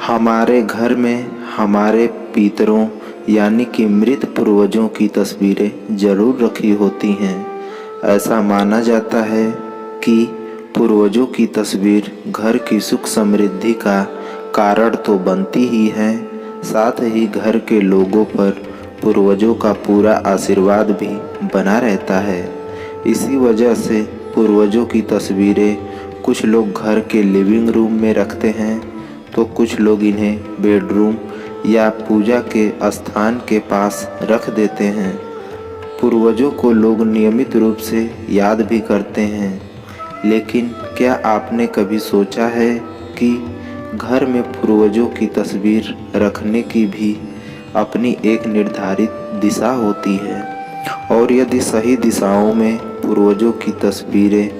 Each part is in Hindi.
हमारे घर में हमारे पितरों यानी कि मृत पूर्वजों की तस्वीरें जरूर रखी होती हैं। ऐसा माना जाता है कि पूर्वजों की तस्वीर घर की सुख समृद्धि का कारण तो बनती ही है, साथ ही घर के लोगों पर पूर्वजों का पूरा आशीर्वाद भी बना रहता है। इसी वजह से पूर्वजों की तस्वीरें कुछ लोग घर के लिविंग रूम में रखते हैं, तो कुछ लोग इन्हें बेडरूम या पूजा के स्थान के पास रख देते हैं। पूर्वजों को लोग नियमित रूप से याद भी करते हैं, लेकिन क्या आपने कभी सोचा है कि घर में पूर्वजों की तस्वीर रखने की भी अपनी एक निर्धारित दिशा होती है, और यदि सही दिशाओं में पूर्वजों की तस्वीरें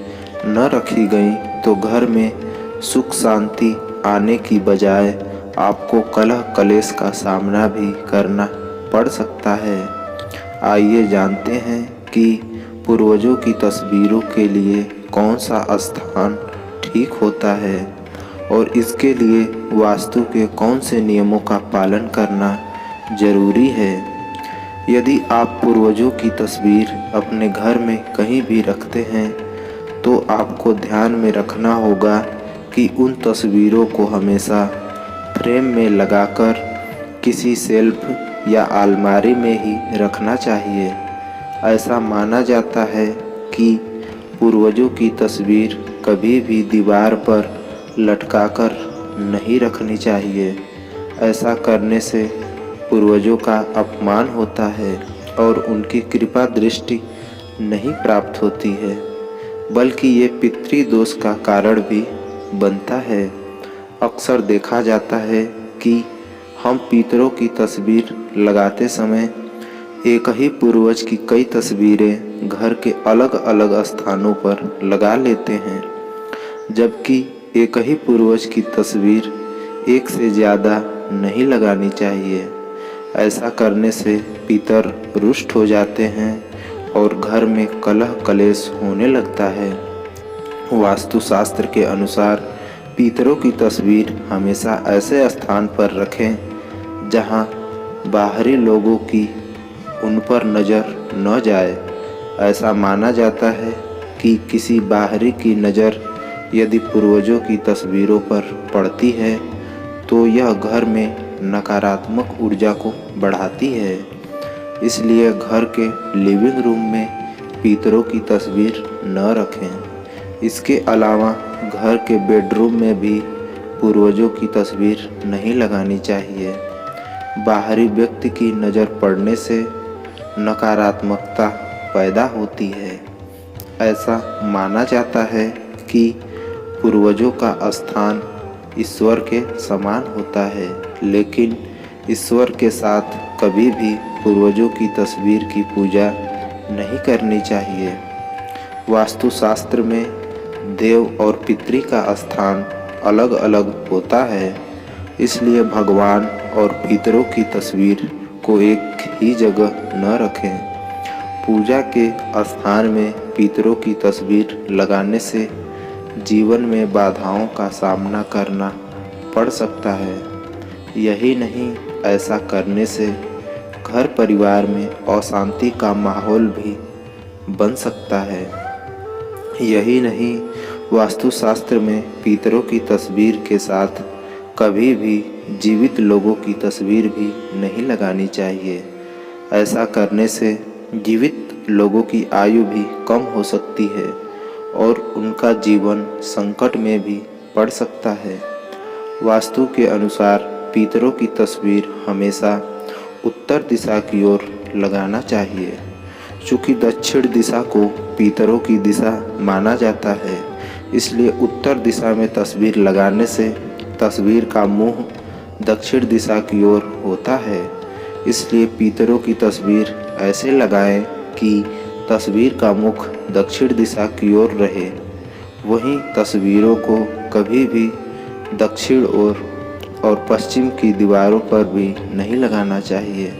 न रखी गईं तो घर में सुख शांति आने की बजाय आपको कलह कलेश का सामना भी करना पड़ सकता है। आइए जानते हैं कि पूर्वजों की तस्वीरों के लिए कौन सा स्थान ठीक होता है और इसके लिए वास्तु के कौन से नियमों का पालन करना जरूरी है। यदि आप पूर्वजों की तस्वीर अपने घर में कहीं भी रखते हैं तो आपको ध्यान में रखना होगा कि उन तस्वीरों को हमेशा फ्रेम में लगाकर किसी शेल्फ या अलमारी में ही रखना चाहिए। ऐसा माना जाता है कि पूर्वजों की तस्वीर कभी भी दीवार पर लटकाकर नहीं रखनी चाहिए। ऐसा करने से पूर्वजों का अपमान होता है और उनकी कृपा दृष्टि नहीं प्राप्त होती है, बल्कि ये पितृदोष का कारण भी बनता है। अक्सर देखा जाता है कि हम पितरों की तस्वीर लगाते समय एक ही पूर्वज की कई तस्वीरें घर के अलग अलग स्थानों पर लगा लेते हैं, जबकि एक ही पूर्वज की तस्वीर एक से ज़्यादा नहीं लगानी चाहिए। ऐसा करने से पितर रुष्ट हो जाते हैं और घर में कलह कलेश होने लगता है। वास्तुशास्त्र के अनुसार पितरों की तस्वीर हमेशा ऐसे स्थान पर रखें जहां बाहरी लोगों की उन पर नज़र न जाए। ऐसा माना जाता है कि किसी बाहरी की नज़र यदि पूर्वजों की तस्वीरों पर पड़ती है तो यह घर में नकारात्मक ऊर्जा को बढ़ाती है। इसलिए घर के लिविंग रूम में पितरों की तस्वीर न रखें। इसके अलावा घर के बेडरूम में भी पूर्वजों की तस्वीर नहीं लगानी चाहिए। बाहरी व्यक्ति की नज़र पड़ने से नकारात्मकता पैदा होती है। ऐसा माना जाता है कि पूर्वजों का स्थान ईश्वर के समान होता है, लेकिन ईश्वर के साथ कभी भी पूर्वजों की तस्वीर की पूजा नहीं करनी चाहिए। वास्तुशास्त्र में देव और पितृ का स्थान अलग अलग होता है, इसलिए भगवान और पितरों की तस्वीर को एक ही जगह न रखें। पूजा के स्थान में पितरों की तस्वीर लगाने से जीवन में बाधाओं का सामना करना पड़ सकता है। यही नहीं, ऐसा करने से घर परिवार में अशांति का माहौल भी बन सकता है। यही नहीं, वास्तुशास्त्र में पितरों की तस्वीर के साथ कभी भी जीवित लोगों की तस्वीर भी नहीं लगानी चाहिए। ऐसा करने से जीवित लोगों की आयु भी कम हो सकती है और उनका जीवन संकट में भी पड़ सकता है। वास्तु के अनुसार पितरों की तस्वीर हमेशा उत्तर दिशा की ओर लगाना चाहिए। चूँकि दक्षिण दिशा को पितरों की दिशा माना जाता है, इसलिए उत्तर दिशा में तस्वीर लगाने से तस्वीर का मुंह दक्षिण दिशा की ओर होता है। इसलिए पितरों की तस्वीर ऐसे लगाएं कि तस्वीर का मुख दक्षिण दिशा की ओर रहे। वहीं तस्वीरों को कभी भी दक्षिण और पश्चिम की दीवारों पर भी नहीं लगाना चाहिए।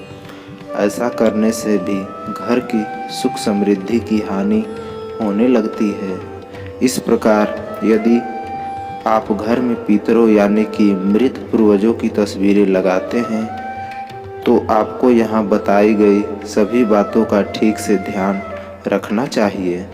ऐसा करने से भी घर की सुख समृद्धि की हानि होने लगती है। इस प्रकार यदि आप घर में पितरों यानी कि मृत पूर्वजों की तस्वीरें लगाते हैं तो आपको यहाँ बताई गई सभी बातों का ठीक से ध्यान रखना चाहिए।